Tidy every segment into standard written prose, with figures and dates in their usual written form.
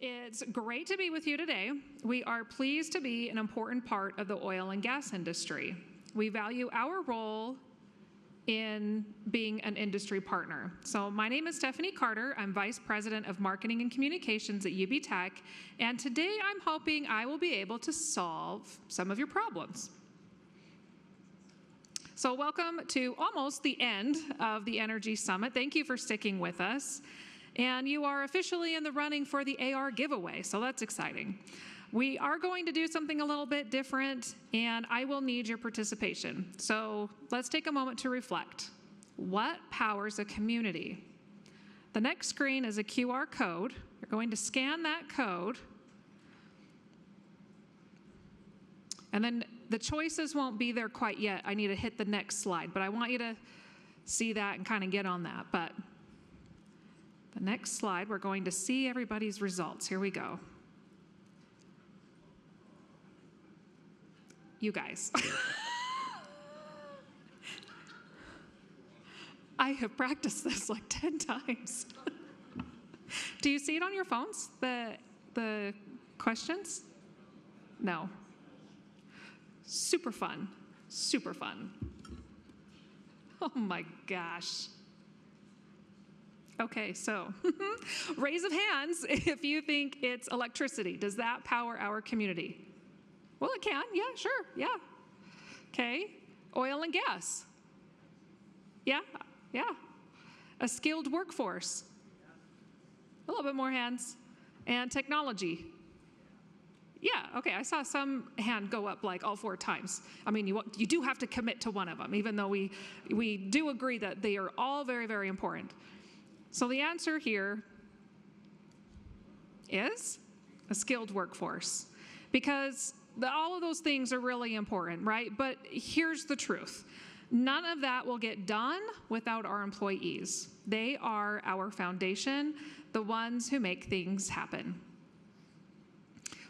It's great to be with you today. We are pleased to be an important part of the oil and gas industry. We value our role in being an industry partner. So my name is Stephanie Carter. I'm Vice President of Marketing and Communications at UBTech, and today I'm hoping I will be able to solve some of your problems. So welcome to almost the end of the Energy Summit. Thank you for sticking with us. And you are officially in the running for the AR giveaway, so that's exciting. We are going to do something a little bit different, and I will need your participation. So let's take a moment to reflect. What powers a community? The next screen is a QR code. You're going to scan that code, and then the choices won't be there quite yet. I need to hit the next slide, but I want you to see that and kind of get on that. But the next slide, we're going to see everybody's results. Here we go. You guys. I have practiced this like 10 times. Do you see it on your phones, the questions? No. Super fun. Super fun. Oh my gosh. Okay, so raise of hands if you think it's electricity. Does that power our community? Well, it can. Yeah, sure. Yeah. Okay. Oil and gas. Yeah. Yeah. A skilled workforce. A little bit more hands. And technology. Yeah, okay, I saw some hand go up like all 4 times. I mean, you do have to commit to one of them, even though we do agree that they are all very, very important. So the answer here is a skilled workforce, because all of those things are really important, right? But here's the truth. None of that will get done without our employees. They are our foundation, the ones who make things happen.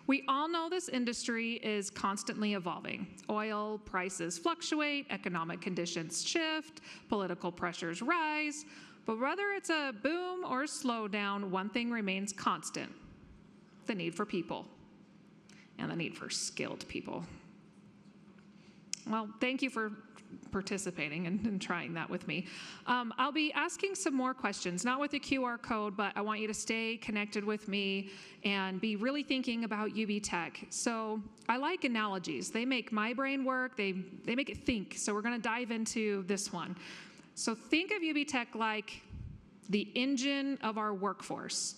We all know this industry is constantly evolving. Oil prices fluctuate, economic conditions shift, political pressures rise, but whether it's a boom or a slowdown, one thing remains constant: the need for people, and the need for skilled people. Well, thank you for participating and trying that with me. I'll be asking some more questions, not with the QR code, but I want you to stay connected with me and be really thinking about UBTech. So I like analogies. They make my brain work. They make it think. So we're going to dive into this one. So think of UBTech like the engine of our workforce.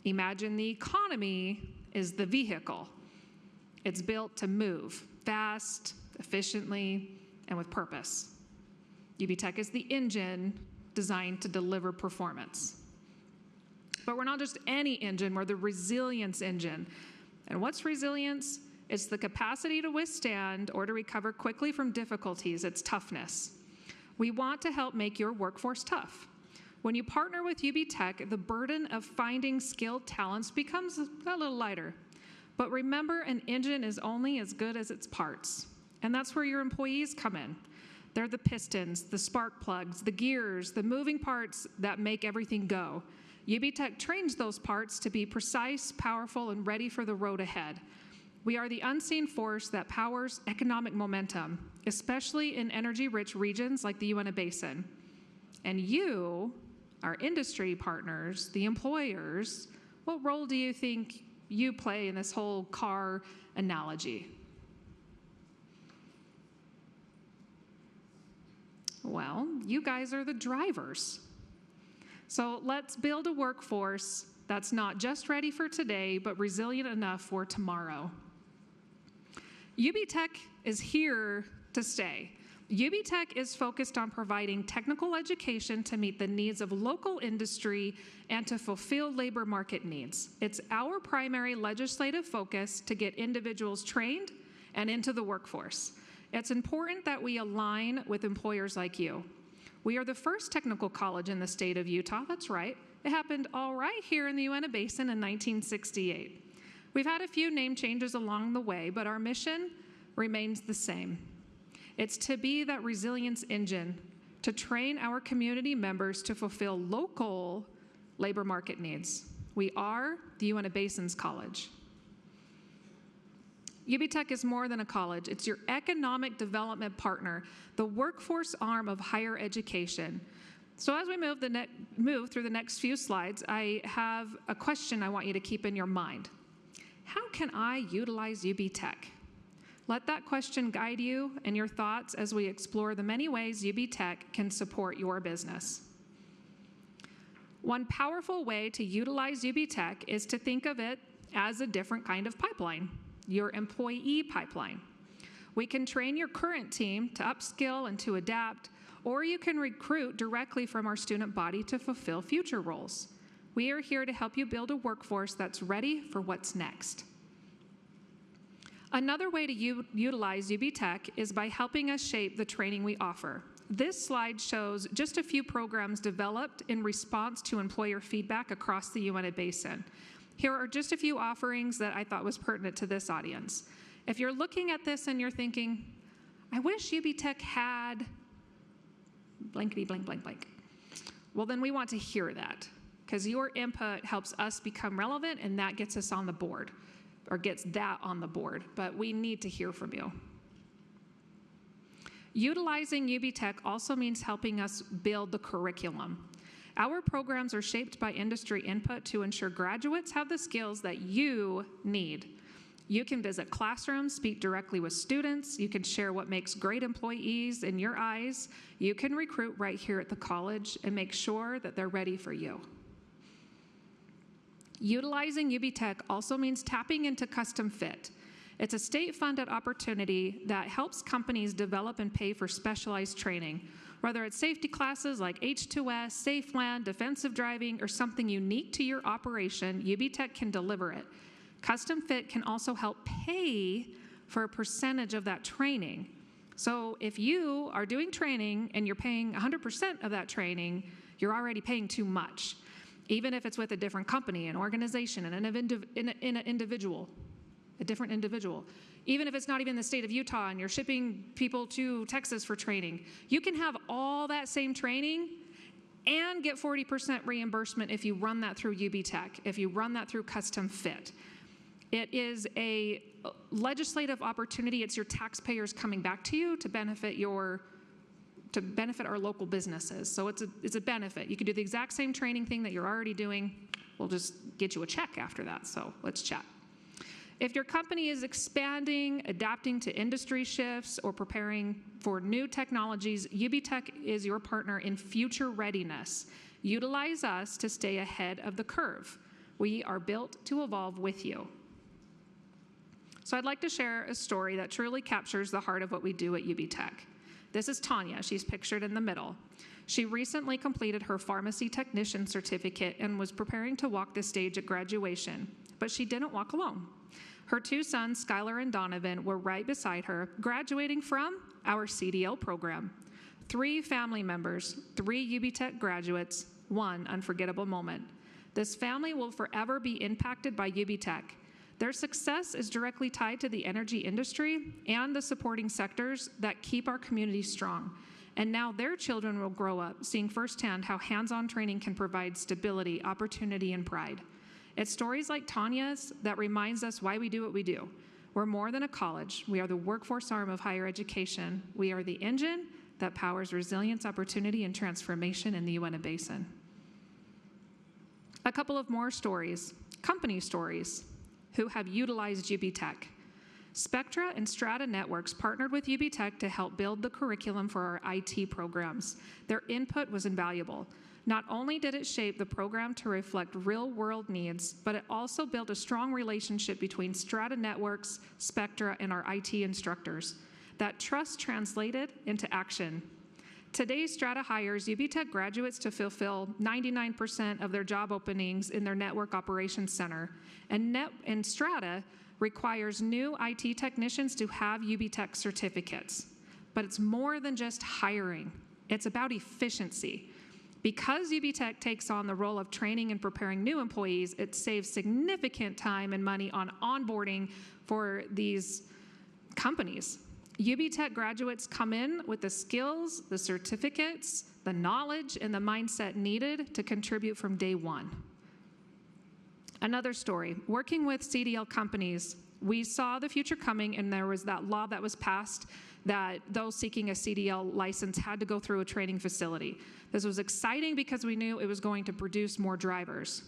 Imagine the economy is the vehicle. It's built to move fast, efficiently, and with purpose. UBTech is the engine designed to deliver performance. But we're not just any engine, we're the resilience engine. And what's resilience? It's the capacity to withstand or to recover quickly from difficulties. It's toughness. We want to help make your workforce tough. When you partner with UBTech, the burden of finding skilled talents becomes a little lighter. But remember, an engine is only as good as its parts. And that's where your employees come in. They're the pistons, the spark plugs, the gears, the moving parts that make everything go. UBTech trains those parts to be precise, powerful, and ready for the road ahead. We are the unseen force that powers economic momentum, especially in energy-rich regions like the Uinta Basin. And you, our industry partners, the employers, what role do you think you play in this whole car analogy? Well, you guys are the drivers. So let's build a workforce that's not just ready for today, but resilient enough for tomorrow. UBTech is here to stay. UBTech is focused on providing technical education to meet the needs of local industry and to fulfill labor market needs. It's our primary legislative focus to get individuals trained and into the workforce. It's important that we align with employers like you. We are the first technical college in the state of Utah. That's right. It happened all right here in the Uinta Basin in 1968. We've had a few name changes along the way, but our mission remains the same. It's to be that resilience engine, to train our community members to fulfill local labor market needs. We are the Uinta Basin's college. UBTech is more than a college. It's your economic development partner, the workforce arm of higher education. So as we move through the next few slides, I have a question I want you to keep in your mind. How can I utilize UBTech? Let that question guide you and your thoughts as we explore the many ways UBTech can support your business. One powerful way to utilize UBTech is to think of it as a different kind of pipeline, your employee pipeline. We can train your current team to upskill and to adapt, or you can recruit directly from our student body to fulfill future roles. We are here to help you build a workforce that's ready for what's next. Another way to utilize UBTech is by helping us shape the training we offer. This slide shows just a few programs developed in response to employer feedback across the Uinta Basin. Here are just a few offerings that I thought was pertinent to this audience. If you're looking at this and you're thinking, I wish UBTech had blankety blank blank blank, well then we want to hear that, because your input helps us become relevant and that gets us on the board, or gets that on the board, but we need to hear from you. Utilizing UBTech also means helping us build the curriculum. Our programs are shaped by industry input to ensure graduates have the skills that you need. You can visit classrooms, speak directly with students, you can share what makes great employees in your eyes, you can recruit right here at the college and make sure that they're ready for you. Utilizing UBTech also means tapping into Custom Fit. It's a state-funded opportunity that helps companies develop and pay for specialized training. Whether it's safety classes like H2S, Safe Land, defensive driving, or something unique to your operation, UBTech can deliver it. Custom Fit can also help pay for a percentage of that training. So if you are doing training and you're paying 100% of that training, you're already paying too much, even if it's with a different company, an organization, and an individual. A different individual. Even if it's not even in the state of Utah and you're shipping people to Texas for training, you can have all that same training and get 40% reimbursement if you run that through UBTech, if you run that through Custom Fit. It is a legislative opportunity. It's your taxpayers coming back to you to benefit our local businesses. So it's a benefit. You can do the exact same training thing that you're already doing. We'll just get you a check after that. So let's chat. If your company is expanding, adapting to industry shifts, or preparing for new technologies, UBTech is your partner in future readiness. Utilize us to stay ahead of the curve. We are built to evolve with you. So I'd like to share a story that truly captures the heart of what we do at UBTech. This is Tanya. She's pictured in the middle. She recently completed her pharmacy technician certificate and was preparing to walk the stage at graduation, but she didn't walk alone. Her two sons, Skylar and Donovan, were right beside her, graduating from our CDL program. 3 family members, 3 UBTech graduates, 1 unforgettable moment. This family will forever be impacted by UBTech. Their success is directly tied to the energy industry and the supporting sectors that keep our community strong. And now their children will grow up seeing firsthand how hands-on training can provide stability, opportunity, and pride. It's stories like Tanya's that reminds us why we do what we do. We're more than a college. We are the workforce arm of higher education. We are the engine that powers resilience, opportunity, and transformation in the Uinta Basin. A couple of more stories, company stories, who have utilized UBTech. Spectra and Strata Networks partnered with UBTech to help build the curriculum for our IT programs. Their input was invaluable. Not only did it shape the program to reflect real-world needs, but it also built a strong relationship between Strata Networks, Spectra, and our IT instructors. That trust translated into action. Today, Strata hires UBTech graduates to fulfill 99% of their job openings in their Network Operations Center, and Strata requires new IT technicians to have UBTech certificates. But it's more than just hiring. It's about efficiency. Because UBTech takes on the role of training and preparing new employees, it saves significant time and money on onboarding for these companies. UBTech graduates come in with the skills, the certificates, the knowledge, and the mindset needed to contribute from day one. Another story, working with CDL companies, we saw the future coming, and there was that law that was passed that those seeking a CDL license had to go through a training facility. This was exciting because we knew it was going to produce more drivers.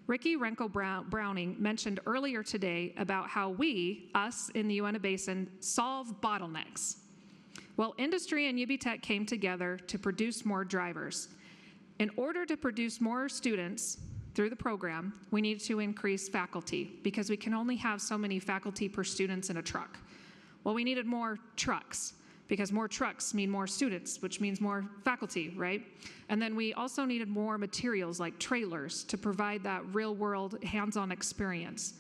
Ricky Renko-Browning mentioned earlier today about how we, us in the Uinta Basin, solve bottlenecks. Well, industry and UBTech came together to produce more drivers. In order to produce more students through the program, we need to increase faculty because we can only have so many faculty per students in a truck. Well, we needed more trucks because more trucks mean more students, which means more faculty, right? And then we also needed more materials like trailers to provide that real-world hands-on experience.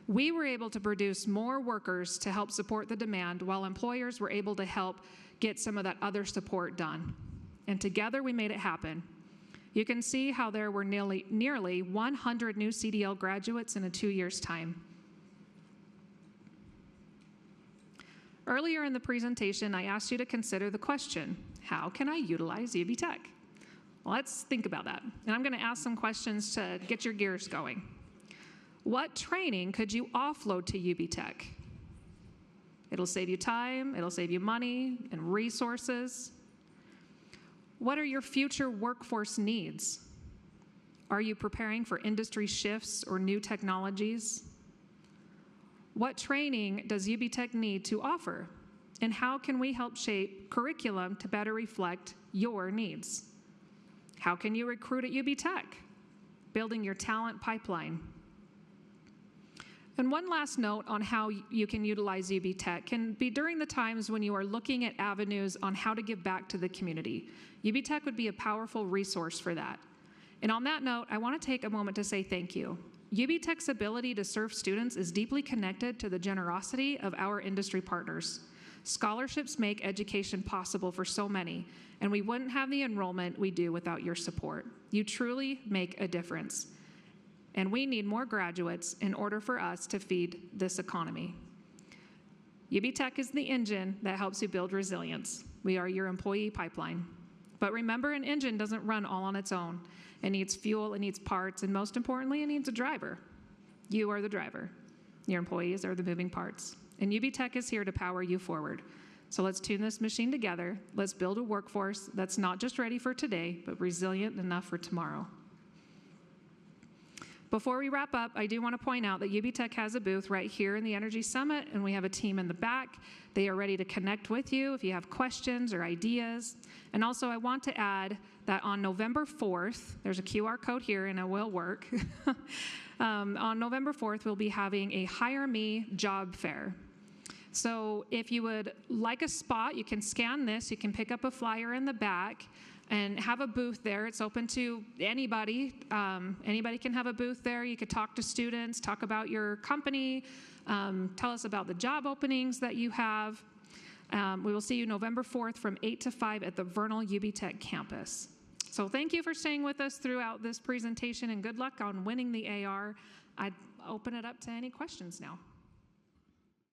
We were able to produce more workers to help support the demand while employers were able to help get some of that other support done. And together we made it happen. You can see how there were nearly 100 new CDL graduates in a 2 years' time. Earlier in the presentation, I asked you to consider the question, how can I utilize UBTech? Well, let's think about that. And I'm going to ask some questions to get your gears going. What training could you offload to UBTech? It'll save you time, it'll save you money and resources. What are your future workforce needs? Are you preparing for industry shifts or new technologies? What training does UBTech need to offer? And how can we help shape curriculum to better reflect your needs? How can you recruit at UBTech? Building your talent pipeline. And one last note on how you can utilize UBTech can be during the times when you are looking at avenues on how to give back to the community. UBTech would be a powerful resource for that. And on that note, I want to take a moment to say thank you. UBTech's ability to serve students is deeply connected to the generosity of our industry partners. Scholarships make education possible for so many, and we wouldn't have the enrollment we do without your support. You truly make a difference. And we need more graduates in order for us to feed this economy. UBTech is the engine that helps you build resilience. We are your employee pipeline. But remember, an engine doesn't run all on its own. It needs fuel, it needs parts, and most importantly, it needs a driver. You are the driver. Your employees are the moving parts. And UBTech is here to power you forward. So let's tune this machine together. Let's build a workforce that's not just ready for today, but resilient enough for tomorrow. Before we wrap up, I do want to point out that UBTech has a booth right here in the Energy Summit, and we have a team in the back. They are ready to connect with you if you have questions or ideas. And also, I want to add that on November 4th, there's a QR code here, and it will work. On November 4th, we'll be having a Hire Me job fair. So if you would like a spot, you can scan this. You can pick up a flyer in the back and have a booth there. It's open to anybody. Anybody can have a booth there. You could talk to students, talk about your company, tell us about the job openings that you have. We will see you November 4th from 8 to 5 at the Vernal UBTech campus. So thank you for staying with us throughout this presentation, and good luck on winning the AR. I'd open it up to any questions now.